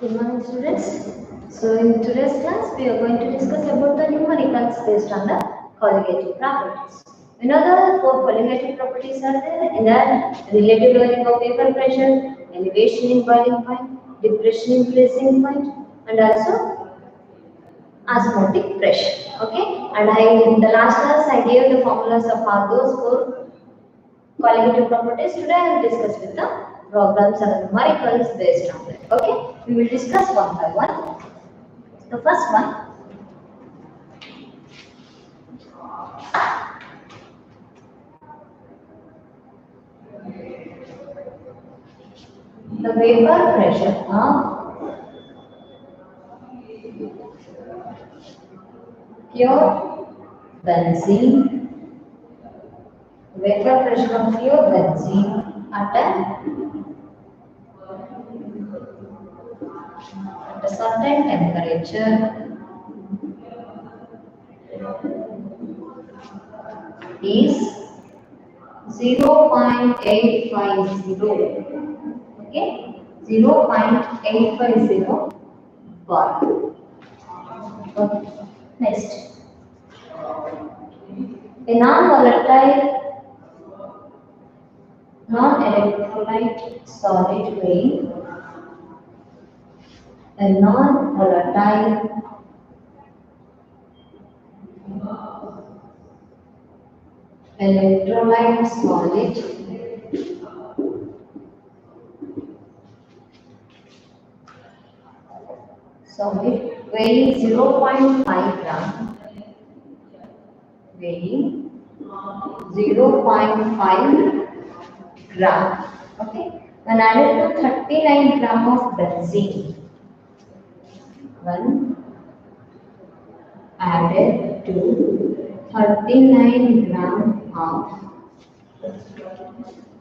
Good morning, students. So, in today's class, we are going to discuss about the numericals based on the colligative properties. You know the four colligative properties are there in that relative lowering of vapor pressure, elevation in boiling point, depression in freezing point, and also osmotic pressure. Okay, and in the last class I gave the formulas of all those four colligative properties. Today I will discuss with the problems and numericals based on that. Okay, we will discuss one by one. The first one, the vapor pressure of pure benzene, vapor pressure of pure benzene at a certain temperature is 0.850. Okay, 0.850 bar. Okay. Next, a non-volatile, non-electrolyte solid weighing a non-volatile electrolyte solid weighing 0.5 gram, weighing 0.5 gram. Okay, when added to 39 gram of benzene, when added to 39 gram of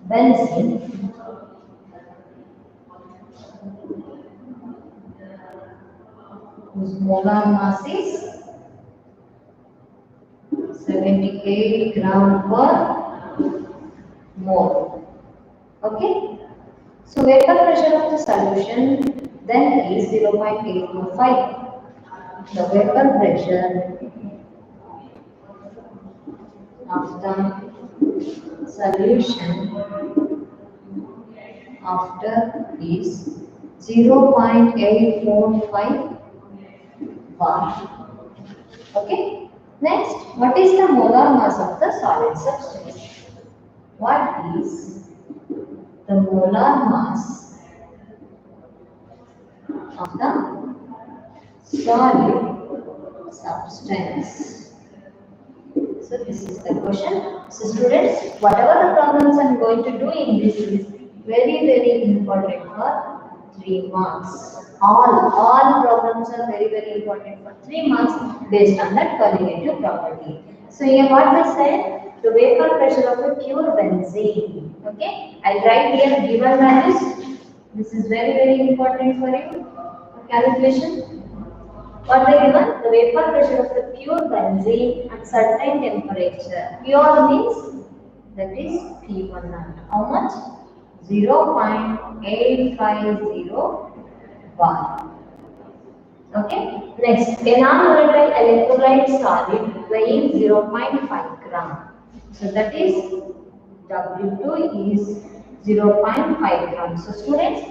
benzene, whose molar mass is 78 gram per mole. Okay, so vapor pressure of the solution then is 0.825. The vapor pressure of the solution after is 0.845 bar. Okay. Next, what is the molar mass of the solid substance? What is the molar mass of the solid substance? So this is the question. So students, whatever the problems I am going to do in this is very important for 3 marks. All problems are very important for 3 marks based on that colligative property. So here what we said, the vapor pressure of a pure benzene. Okay, I'll write here given values. This is very important for you. Calculation. What they given? The vapor pressure of the pure benzene at certain temperature. Pure means that is T1 naught. How much? 0.850 bar. Okay. Next, a non-volatile electrolyte solid weighing 0.5 gram. So that is W2 is 0.5 gram. So students,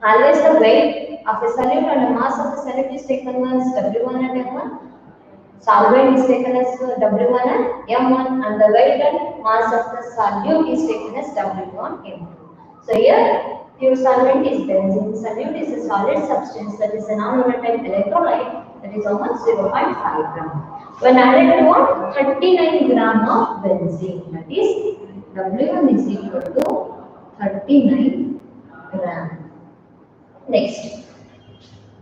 always the weight of a solute and the mass of the solute is taken as W1 and M1. Solvent is taken as W1 and M1, and the weight and mass of the solute is taken as W2 and M2. So here, pure solvent is benzene. Solute is a solid substance that is a non-volatile electrolyte, that is how much? 0.5 gram. When added to what? 39 gram of benzene, that is W1 is equal to 39 gram. Next,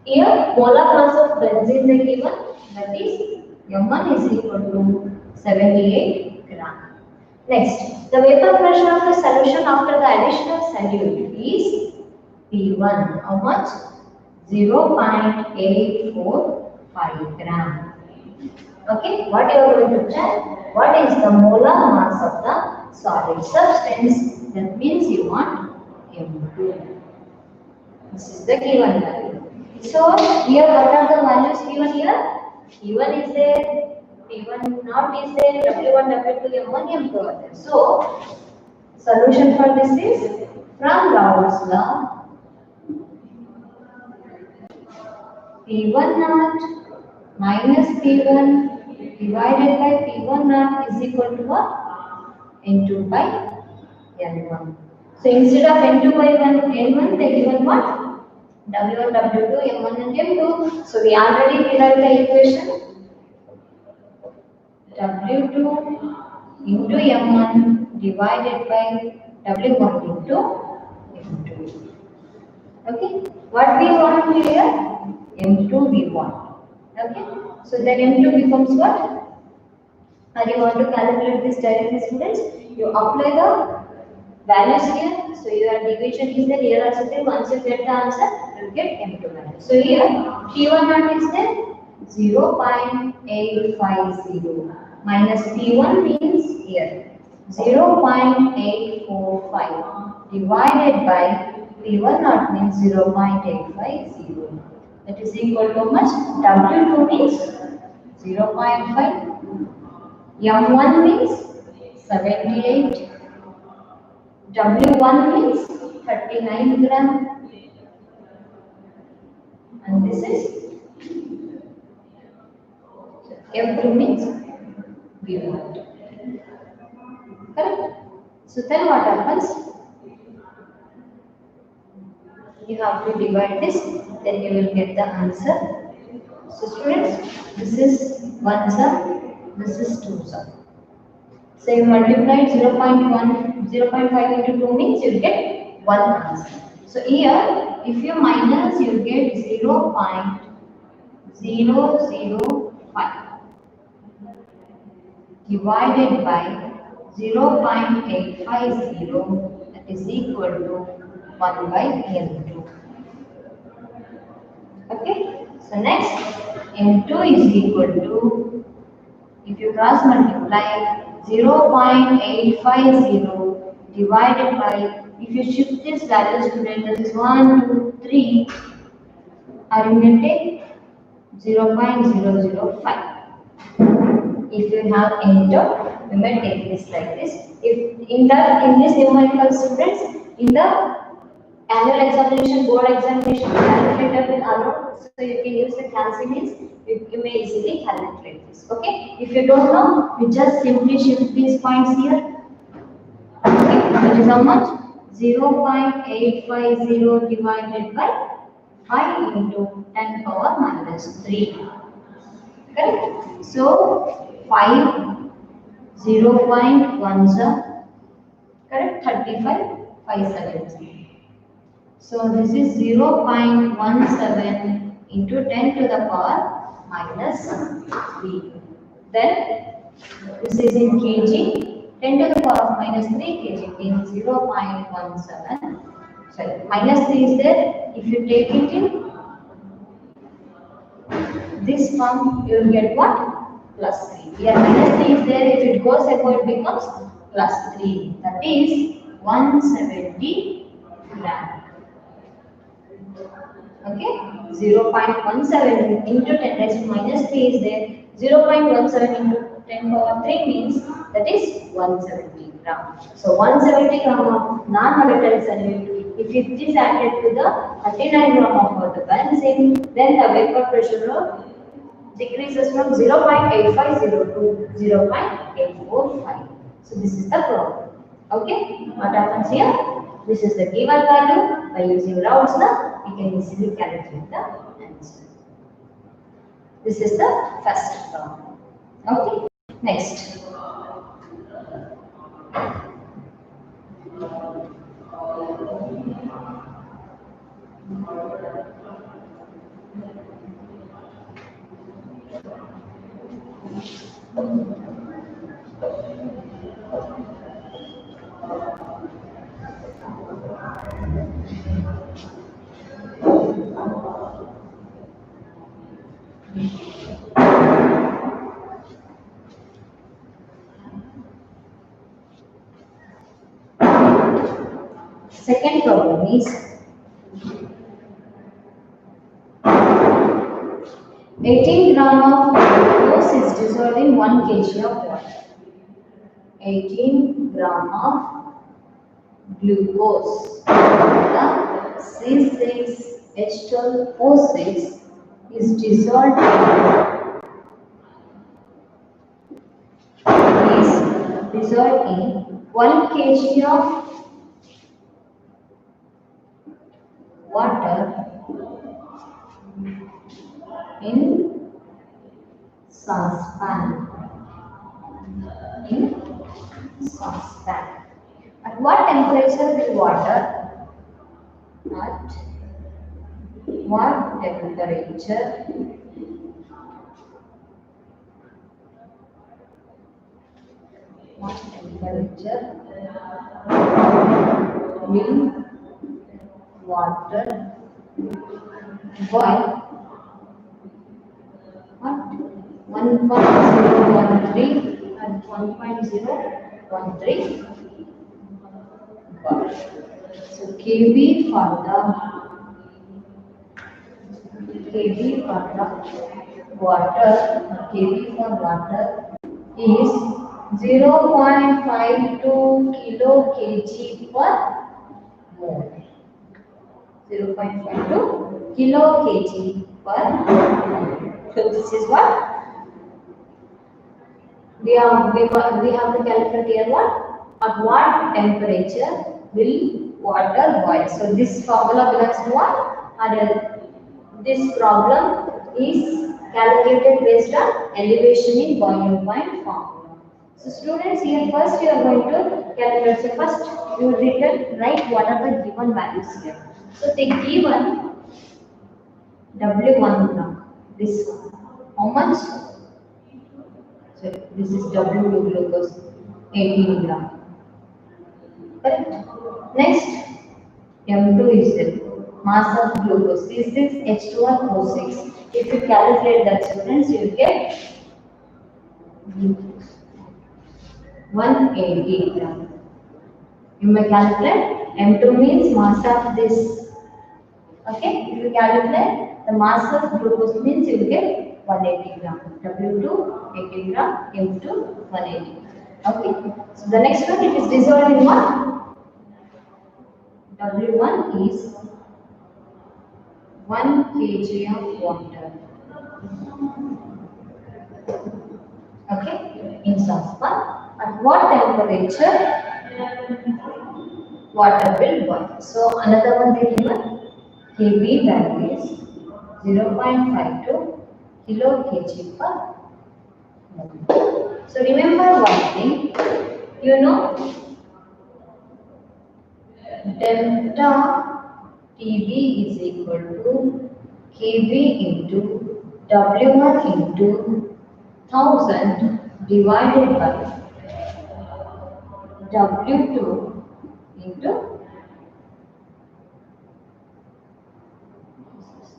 here molar mass of benzene they given, that is M1 is equal to 78 gram. Next, the vapor pressure of the solution after the addition of solute is P1. How much? 0.845 gram. Okay, what you are going to check? What is the molar mass of the solid substance? That means you want M2. This is the given value. So here what are the values given here? P1 is there, P1 not is there, W1, W2, M1, M2 are there. So solution for this is from Raoult's law, P1 naught minus P1 divided by P1 naught is equal to what? N2 by N1. So instead of N2 by N1, they given what? W1, W2, M1 and M2. So we already derived the equation W2 into M1 divided by W1 into M2. Okay. What we want here? M2 we want. Okay. So then M2 becomes what? And you want to calculate this directly, students? You apply the values here. So your division is there, here also there. Once you get the answer, you will get M2 value. So here P1 naught is there 0.850 minus P1 means here 0.845 divided by P1 naught means 0.850. That is equal to how much? W2 means 0.5. M1 means 78. W1 means 39 gram. And this is M2 means we want. Correct? So then what happens? You have to divide this, then you will get the answer. So students, this is 1 sum, this is 2 sum. So you multiply 0.5 into 2 means you will get 1 answer. So here, if you minus, you will get 0.005 divided by 0.850, that is equal to 1 by M2. Okay, so next M2 is equal to, if you cross multiply 0.850 divided by, if you shift this value, student, that is 1, 2, 3, or you may take 0.005. If you have enter, you may take this like this. If in this numerical, students, in the annual examination, board examination, calculator will allow, so you can use the calci means, you may easily calculate this. Okay, if you don't know, you just simply shift these points here. Okay, that is how much? 0.850 divided by 5 into 10 power minus 3. Correct? So 5, 0.1 correct, 35, 5 7. So this is 0.17 into 10 to the power minus 3. Then this is in kg. 10 to the power of minus 3 kg means 0.17. Sorry, minus 3 is there. If you take it in this form, you will get what? Plus 3. Here minus 3 is there. If it goes above, it becomes plus 3. That is 170 gram. Okay, 0.17 into 10 raised to minus 3 is there. 0.17 into 10 power 3 means that is 170 gram. So 170 gram of non-volatile solute, if it is added to the 39 gram of the benzene, then the vapor pressure decreases from 0.850 to 0.845. So this is the problem. Okay, what happens here? This is the given value. By using Raoult's law, we can easily calculate the answer. This is the first problem. Okay, next. Second problem is 18 gram of glucose is dissolved in 1 kg of water. 18 gram of glucose, the C6H12O6 is dissolved in 1 kg of water in saucepan. At what temperature will water? At what temperature will water boil? What? 1.013 and 1.013 boil. So kb for the water, kb for water is 0.52 kilo kg per mole. 0.52 kilo kg per mole. So this is what we have to calculate here. What? At what temperature will water boil? So this formula belongs to what? This problem is calculated based on elevation in boiling point formula. So students, here first you are going to calculate. So first you write what are the given values here. So they given W1 gram. This one. How much? So this is W2 glucose, 18 gram. Correct? Next, M2 is the mass of glucose, C6H12O6. If you calculate that, students, you will get 180 gram. You may calculate. M2 means mass of this. Okay? If you calculate the mass of glucose means you will get 180 gram. W2 80 gram, M2 180. Okay? So the next one, it is dissolved in what? W1 is 1 kg of water. Okay? In saucepan. At what temperature water will boil? So another one they given. Kb value is 0.52 kilo kg per mole. So remember one thing, you know, delta Tb is equal to Kb into W1 into 1000 divided by W2 into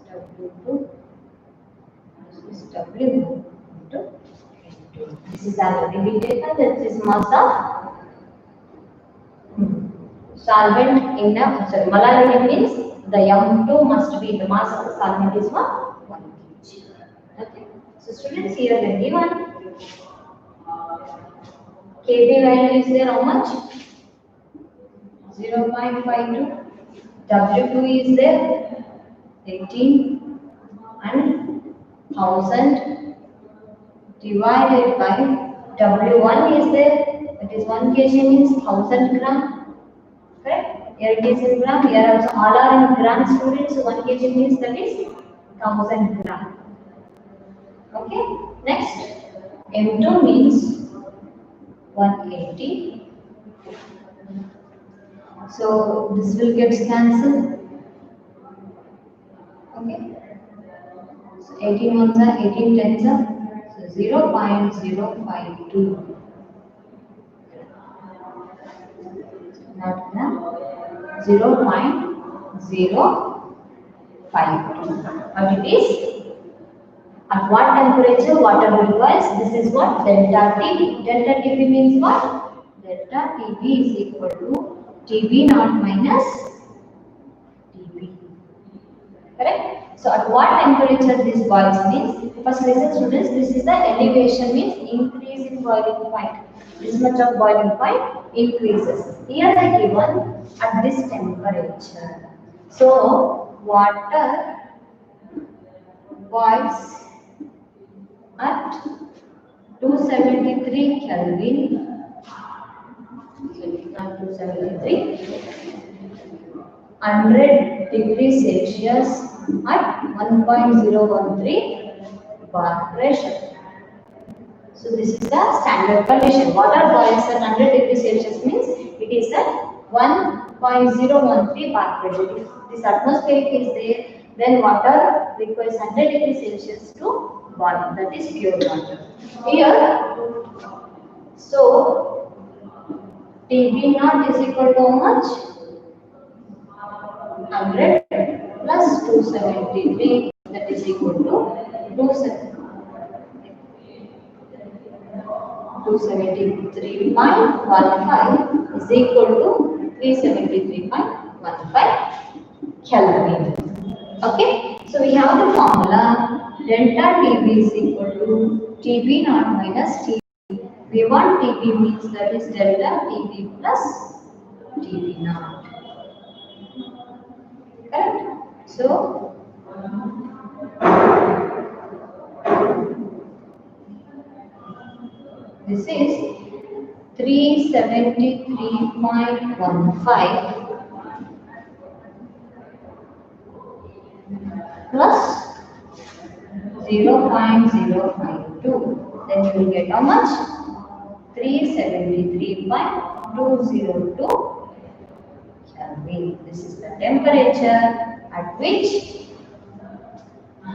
W2, this is W into N2. This is already been taken. This is mass of solvent in a molarity means the M2 must be the mass of the solvent is what? 1 kg. Okay. So students, here the given Kb value is there how much? 0.52. W2 is there 18 and 1000 divided by W1 is there, that is 1 kg means 1000 gram. Correct? Here it is in gram, here also all are in gram students, so 1 kg means that is 1000 gram. Okay? Next, M2 means 180. So this will get cancelled. Okay? So 18 ones are 18 tens are, so 0.052. Not gram, 0.052. But it is at what temperature water will boil? This is what? Delta Tb. Delta Tb means what? Delta Tb is equal to Tb naught minus Tb. Correct? So at what temperature this boils means? First listen students, this is the elevation means increase in boiling point. This much of boiling point increases. Here they given at this temperature. So water boils at 273 Kelvin. So at 273. 100 degrees Celsius at 1.013 bar pressure. So this is the standard condition. Water boils at 100 degrees Celsius means it is at 1.013 bar pressure. If this atmospheric is there, then water requires 100 degrees Celsius to boil. That is pure water. Here, so TB naught is equal to how much? 100 plus 273, that is equal to 273.15 is equal to 373.15 Kelvin. Okay, so we have the formula delta TB is equal to TB naught minus TB. We want TB means that is delta TB plus TB naught. Correct? So this is 373.15 plus 0.052. Then you will get how much? 373.202 Kelvin. This is the temperature at which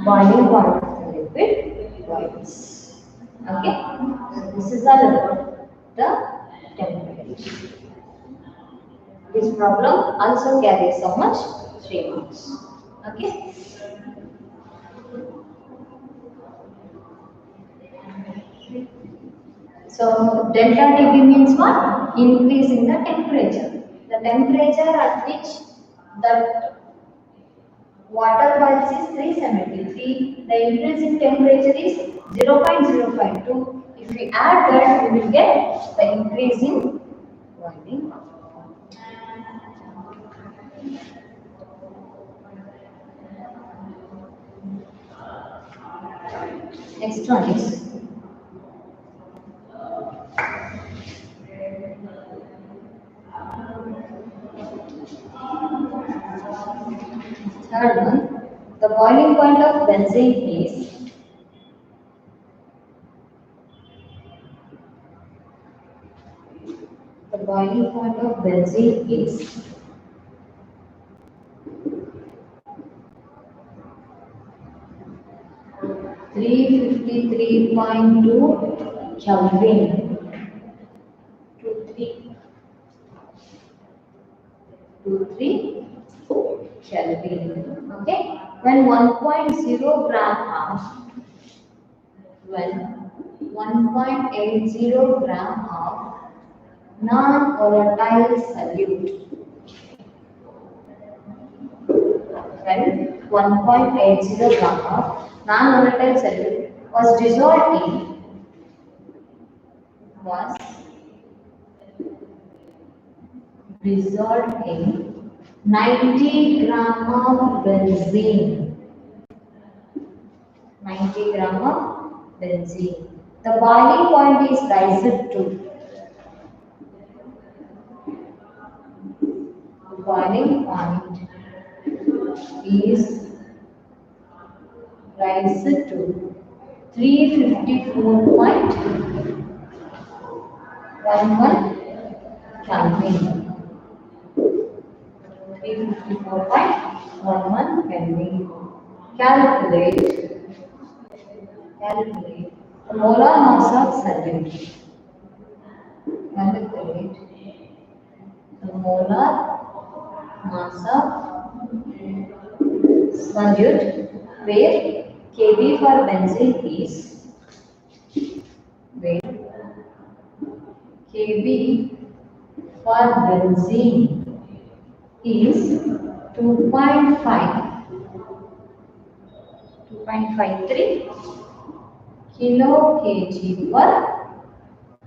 boiling point of the liquid boils. Okay, so this is the temperature. This problem also carries how much? 3 marks. Okay. So delta TB means what? Increase in the temperature. The temperature at which the water boils is 373. The increase in temperature is 0.052. If we add that, we will get the increase in boiling. Next one is third one. The boiling point of benzene is the boiling point of benzene is 353.2 Kelvin. 23 Kelvin. Okay. When 1.0 gram of 1.80 gram of non-volatile solute, when 1.80 gram of non-volatile solute was dissolved in 90 gram of benzene. 90 gram of benzene. The boiling point is raised to. The boiling point is raised to 354.11 Kelvin. 354.11 Kelvin. Calculate the molar mass of solute. Calculate the molar mass of solute, where Kb for benzene is is 2.5 2.53 kilo kg per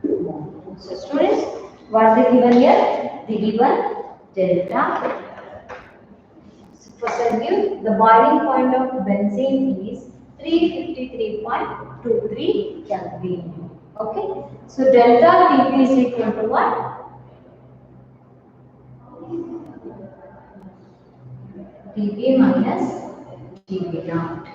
mole. So students, what is given here? The given delta. So for solute, the boiling point of benzene is 353.23 Kelvin. Okay. So delta Tp is equal to what? Tp minus Tb naught.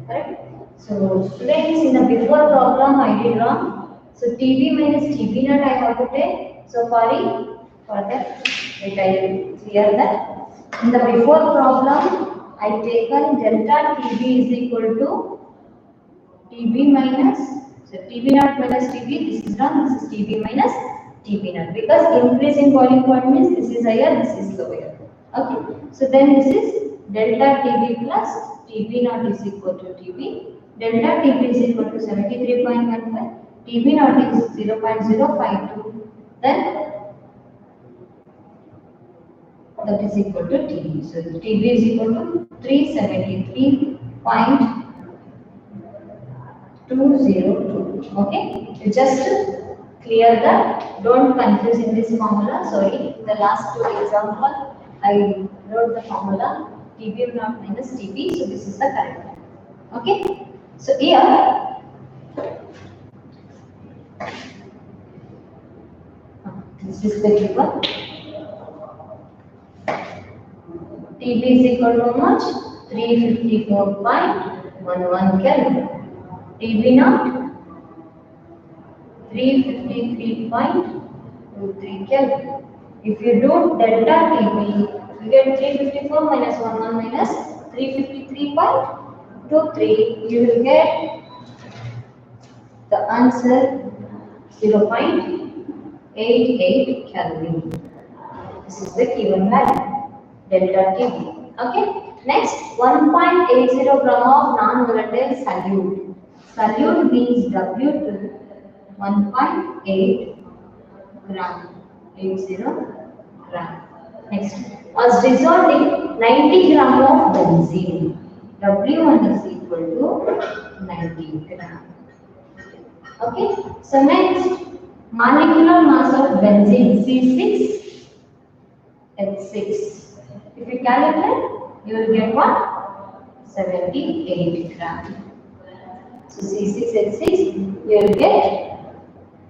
Correct? So students, in the before problem I did wrong. So Tb minus Tb naught I have to take. So sorry for that. Wait, I will clear that. In the before problem I taken delta Tb is equal to Tb minus, so Tb naught minus Tb, this is wrong, this is Tb minus Tb naught, because increase in boiling point means this is higher, this is lower. Okay, so then this is delta Tb plus Tb naught is equal to Tb, delta Tb is equal to 73.15, Tb naught is 0.052, then that is equal to Tb. So Tb is equal to 373.202. Okay, you just clear that, don't confuse in this formula. Sorry, the last two example I wrote the formula Tb naught minus Tb, so this is the correct one. Okay, so here this is the given. Tb is equal to how much? 354.11 Kelvin. Tb naught 353.23 Kelvin. If you do delta Tb, you get 354 minus 11 minus 353.23. You will get the answer 0.88 Kelvin. This is the given value, delta Tb. Okay. Next, 1.80 gram of non-volatile solute. Solute means W2 1.8 gram, 80 gram. Next, as dissolved in 90 gram of benzene, W1 is equal to 90 gram. Okay, so next, molecular mass of benzene C6H6. If you calculate, you will get what? 78 gram. So C6H6, you will get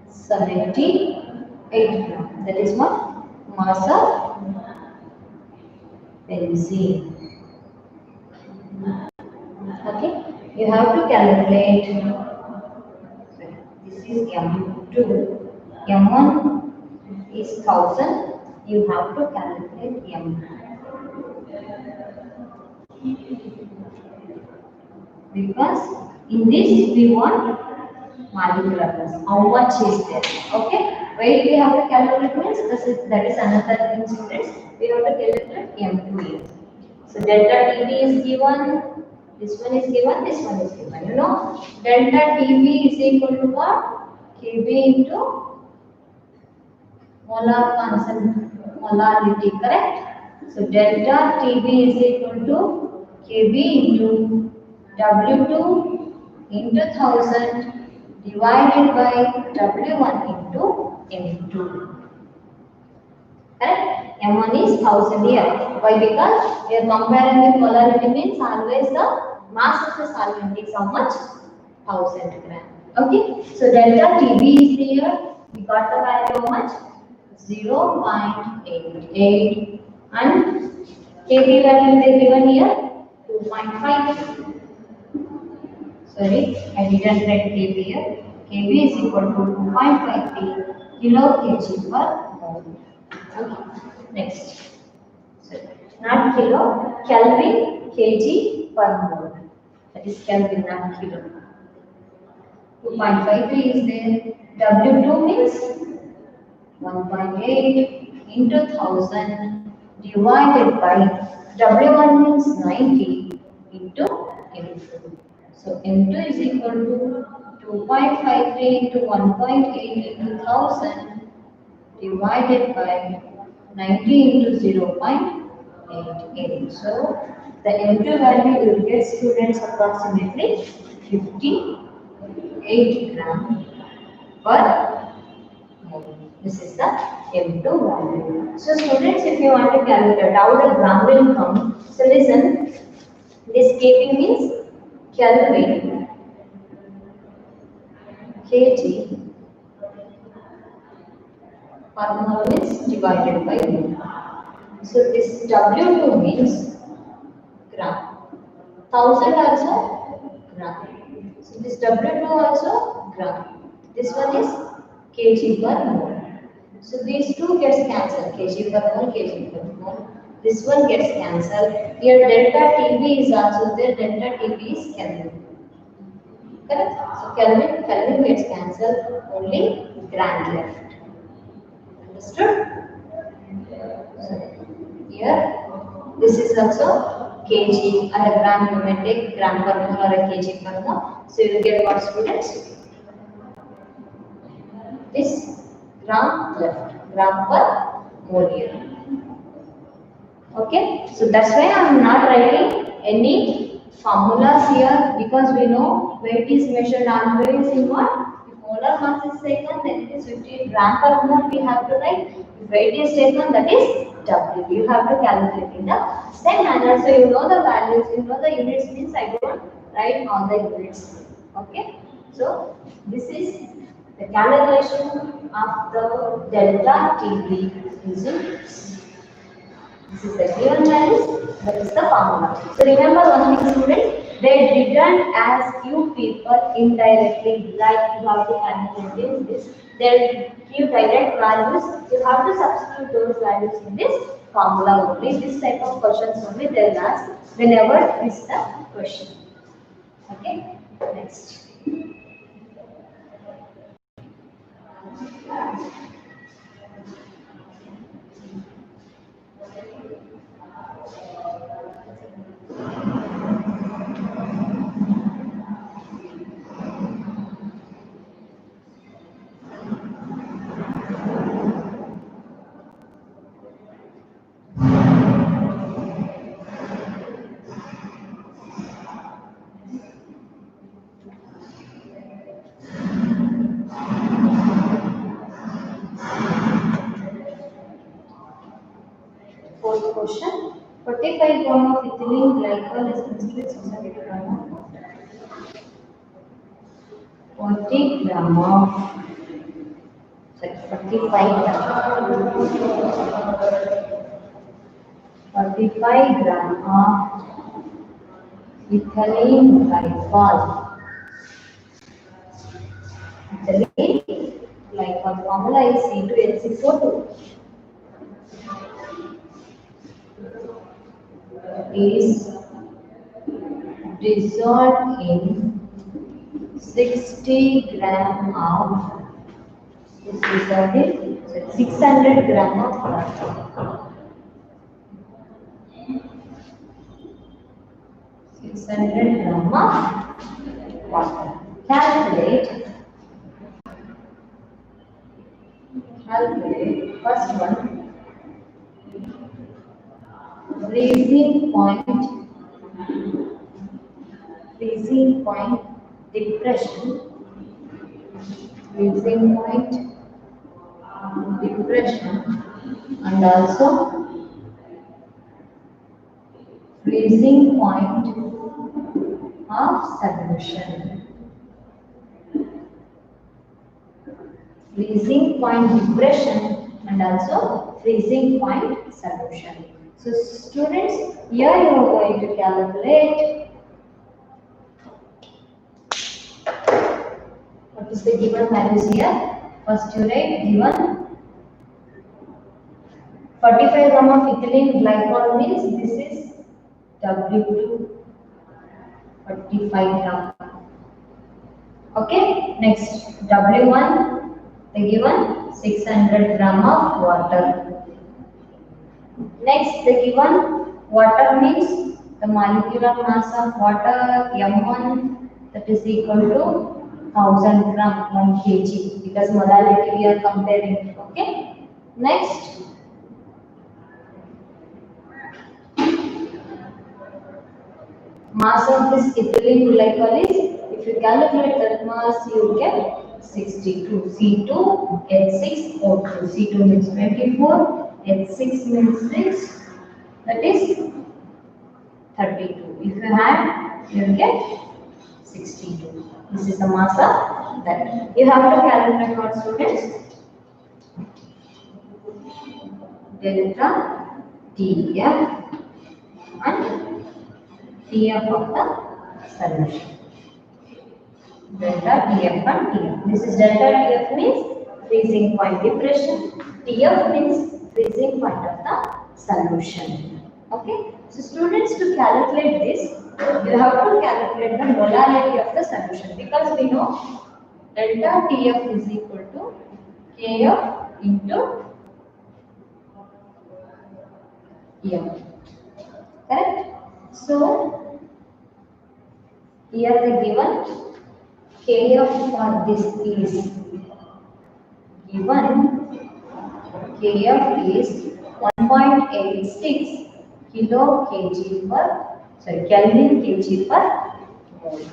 78 gram. That is what? Mass of benzene. Okay, you have to calculate. This is M2. M1 is 1000. You have to calculate M2. Because in this we want molecular mass. How much is there? Okay. Why we have to calculate means that is another thing, students. We have to calculate M2 here. So delta Tb is given. This one is given. This one is given. You know, delta Tb is equal to what? Kb into molarity. Correct? So delta Tb is equal to Kb into W2 into 1000 divided by W1 into M2. Correct? M1 is 1000 here. Why? Because we are comparing with polarity means always the mass of the solvent is how much? 1000 gram. Okay. So delta Tb is here. We got the value how much? 0.88 and Kb value is given here 2.5. Sorry, I didn't write Kb here. Kb is equal to 2.53 kilo kg per mole. Okay. Next. Sorry, not kilo, Kelvin kg per mole. That is Kelvin, not kilo. 2.53 is there. W2 means 1.8 into 1000 divided by W1 means 90 into M2. So M2 is equal to 2.53 into 1.8 into 1000 divided by 90 into 0.88. 88. So the M2 value you will get, students, approximately 58 gram per mole. This is the M2 value. So students, if you want to calculate how the gram will come, so listen, this KP means Kelvin, kg per mole means divided by mole. So this W2 means gram. 1000 also gram. So this W2 also gram. This one is kg per mole. So these two gets cancelled. Kg per mole, kg per mole. This one gets cancelled. Here delta TB is also there. Delta TB is Kelvin. Correct? So Kelvin gets cancelled. Only gram left. Understood? So here, this is also kg or a gram. You may take gram per mole or a kg per mole. So you will get what, students? This gram left, gram per mole here. Okay, so that's why I am not writing any formulas here, because we know weight is measured always in what? If molar mass is taken, then it is 50 gram per mole we have to write. If weight is taken, that is W. You have to calculate in the same manner. So you know the values, you know the units, means I don't write all the units. Okay, so this is the calculation of the delta TB using this is the given values, that is the formula. So remember one thing, students, they didn't ask you people indirectly like you have to calculate this. They give direct values. You have to substitute those values in this formula only. This type of questions only they will ask whenever is the question. Okay, next. Fourth question. 45 gram of ethylene glycol is considered 600 gram of water. 40 gram of 45 gram. 45 gram of ethylene glycol. Ethylene glycol formula is C2H6O2. Is dissolved in 60 gram of, is dissolved in 600 gram of water. 600 gram of water. Calculate first one, freezing point depression, and also freezing point of solution. Freezing point depression and also freezing point solution. So students, here you are going to calculate what is the given values here. First you write given 45 gram of ethylene glycol means this is W2 45 gram. Okay, next W1 they given 600 gram of water. Next the given water means the molecular mass of water M1, that is equal to 1000 gram 1 kg, because modality we are comparing. Okay, next Mass of this ethylene glycol is, if you calculate that mass, you will get 62. C2H6O2. C2 means 24, H6 means 6, that is 32. If you add, you will get 62. This is the mass of that. You have to calculate what, students? Delta TF and TF of the solution. Delta TF and TF. This is delta TF means freezing point depression. TF means freezing point of the solution. Okay. So students, to calculate this, you have to calculate the molarity of the solution, because we know delta TF is equal to KF into F. Correct? So here the given KF for this is given. KF is 1.86 Kelvin kg per mole.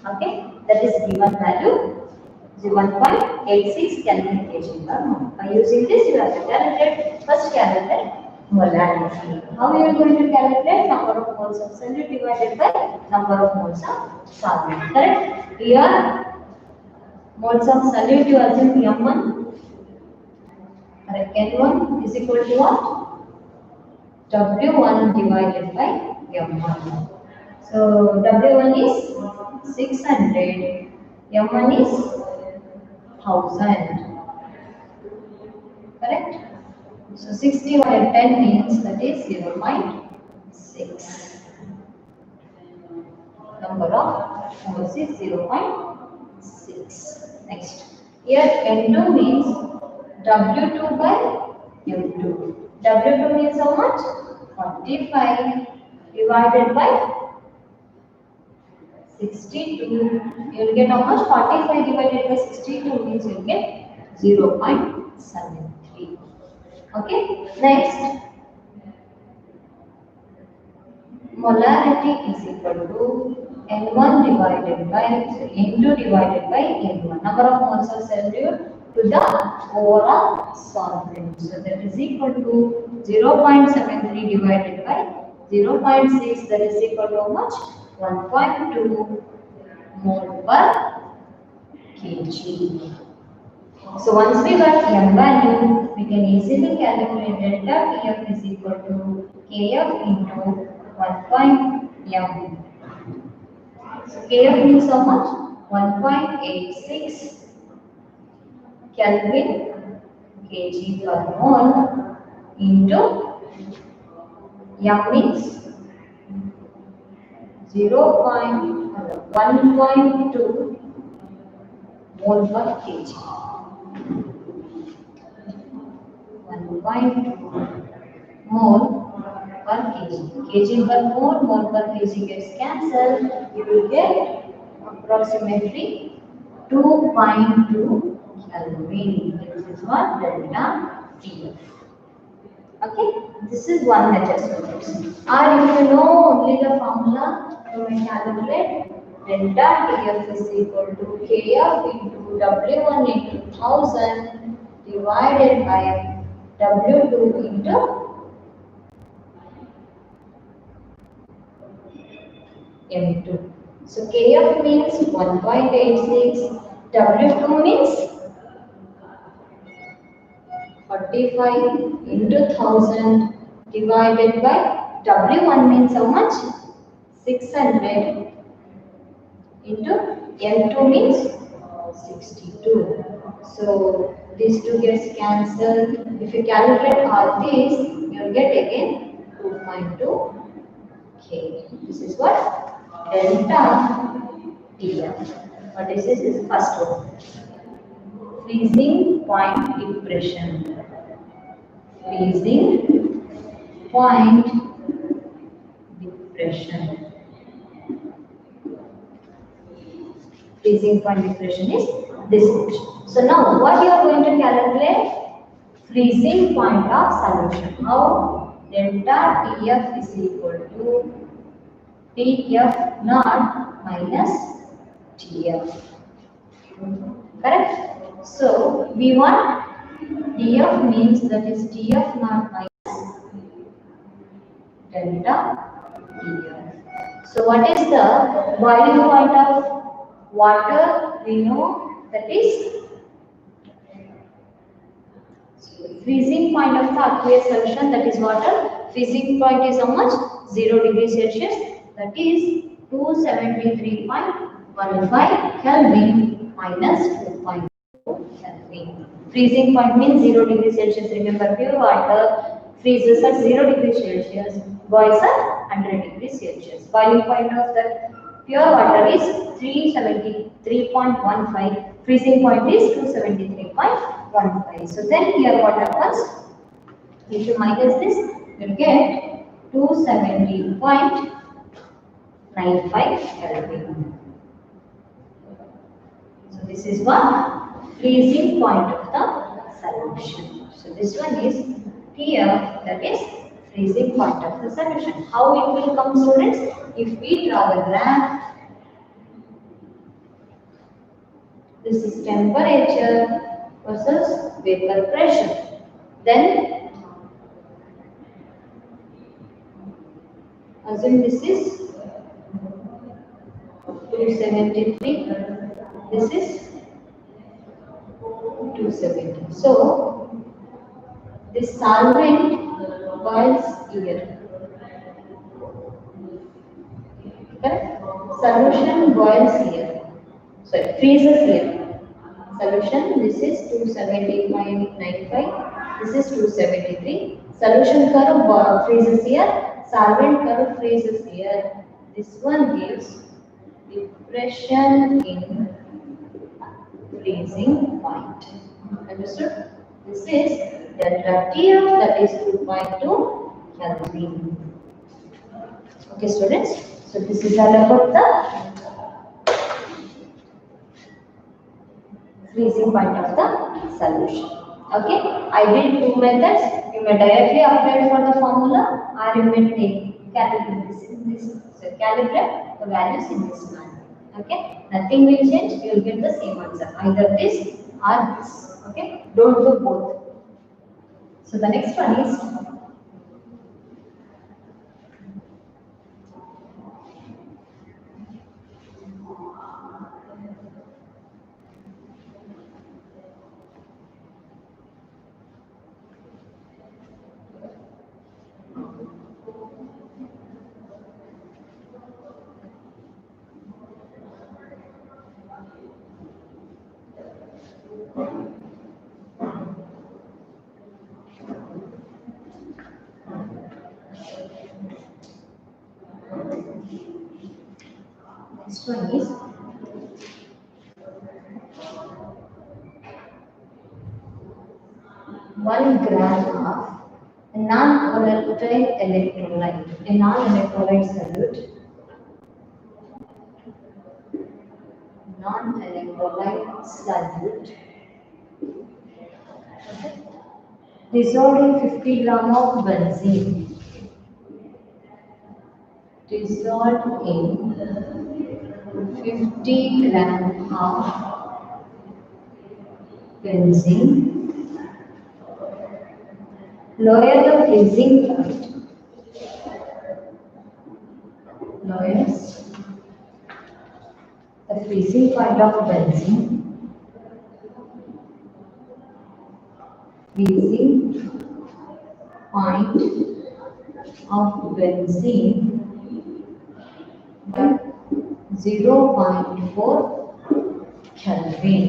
Okay, that is given value is 1.86 Kelvin kg per mole. By using this, you have to calculate, first calculate molarity. How you are going to calculate? Number of moles of solute divided by number of moles of solvent. Correct? Here moles of solute you assume M1. Correct. N1 is equal to what? W1 divided by M1. So W1 is 600, M1 is 1000. Correct? So 60 divided 10 means that is 0.6. Number of moles is 0.6. Next, here N2 means W2 by M2. W2 means how much? 45 divided by 62. You will get how much? 45 divided by 62 means you will get 0.73. Okay. Next, molarity is equal to N1 divided by N2 divided by N1. Number of moles of solute to the overall solvent. So that is equal to 0.73 divided by 0.6, that is equal to how much? 1.2 mole per kg. So once we got M value, we can easily calculate delta TF is equal to KF into 1.M. So KF means how much? 1.86 Kelvin kg per mole into M means 1.2 mole per kg. 1.2 mole per kg. Kg per mole, mole per kg gets cancelled. You will get approximately 2.2 Kelvin. This is what delta TF. Okay, this is one method, students. Or if you know only the formula, you may calculate delta TF is equal to KF into W1 into 1000 divided by W2 into M2. So KF means 1.86, W2 means 45 into 1000 divided by W1 means how much? 600 into M2 means 62. So these two gets cancelled. If you calculate all these, you will get again 2.2 K. This is what? Delta TF. What is this? This is the first one. Freezing point depression. Freezing point depression. Freezing point depression is this much. So now what you are going to calculate? Freezing point of solution. How? Delta TF is equal to TF naught minus TF. Correct? So we want TF means that is TF naught minus delta TF. So what is the boiling point of water? We know that is freezing point of the aqueous solution, that is water. Freezing point is how much? 0 degrees Celsius, that is 273.15 Kelvin minus 2.2 Kelvin. Freezing point means 0 degrees Celsius. Remember, pure water freezes at 0 degrees Celsius, boils at 100 degrees Celsius. Boiling point of the pure water is 373.15. Freezing point is 273.15. So then here what happens? If you minus this, you get 270.95 Kelvin. So this is what freezing point of the solution. So this one is TF, that is freezing point of the solution. How it will come, students? If we draw the graph, this is temperature versus vapor pressure. Then assume this is 273, this is 270. So this solvent boils here. Correct? Solution boils here. Sorry, freezes here. Solution, this is 270.95, this is 273. Solution curve freezes here, solvent curve freezes here. This one gives depression in freezing point. Understood? This is delta TF, that is 2.2 Kelvin. Okay, students. So this is all about the freezing point of the solution. Okay, I did two methods. You may directly apply for the formula, or you may calibrate this in this. So calibrate the values in this manner. Okay, nothing will change. You will get the same answer, either this or this. Okay, don't do both. So the next one is next one is 1 gram of a non-volatile electrolyte, a non-electrolyte solute, dissolved in 50 gram of benzene, dissolved in 50 gram of benzene, lower the freezing point, lowers the freezing point of benzene, freezing point of benzene by 0.4 Kelvin.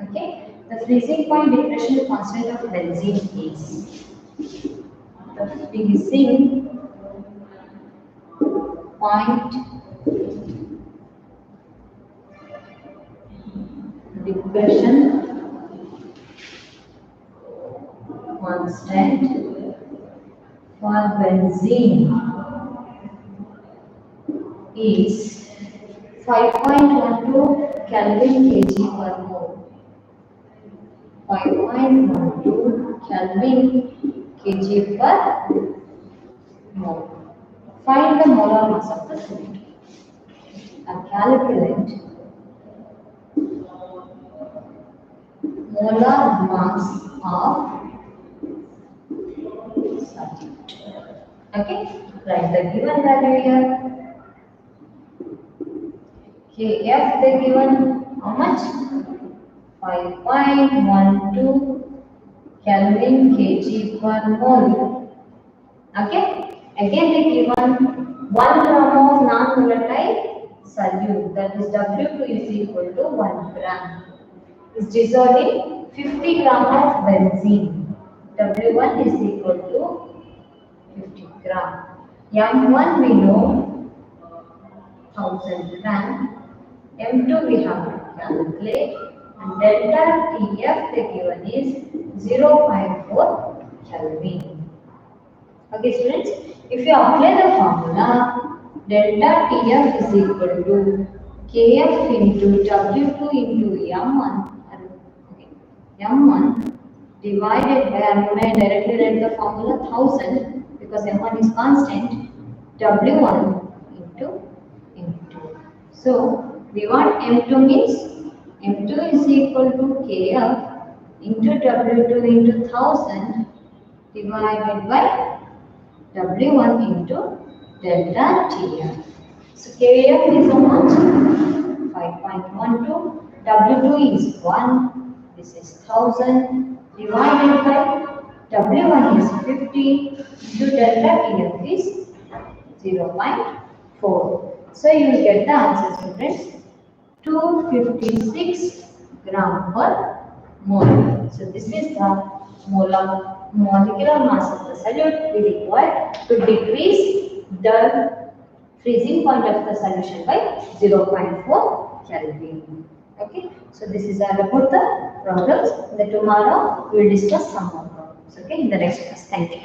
Okay, the freezing point depression constant of benzene is the freezing point depression constant for benzene is 5.12 Kelvin kg per mole. 5.12 Kelvin kg per mole. Find the molar mass of the solute. Now calculate molar mass of solute. Okay, write the given value here. Kf they given how much? 5.12 Kelvin kg per mole. Okay, again they given 1 gram of non-volatile solute, that is W2 is equal to 1 gram. Is dissolved in 50 gram of benzene. W1 is equal to 50 gram. M1 we know 1000 gram. M2 we have to calculate, and delta TF the given is 0.4 Kelvin. Okay students, if you apply the formula, delta TF is equal to Kf into W2 into M1 divided by, I'm going to directly write the formula 1000 because M1 is constant, W1 into M2. So we want M2 means M2 is equal to Kf into W2 into 1000 divided by W1 into delta TF. So Kf is how much? 5.12. W2 is 1. This is 1000 divided by W1 is 50 into delta TF is 0.4. So you will get the answer students, 256 gram per mole. So this is the molecular mass of the solute we require to decrease the freezing point of the solution by 0.4 Kelvin. Okay, so this is all about the problems. Tomorrow we will discuss some more problems. Okay, in the next class. Thank you.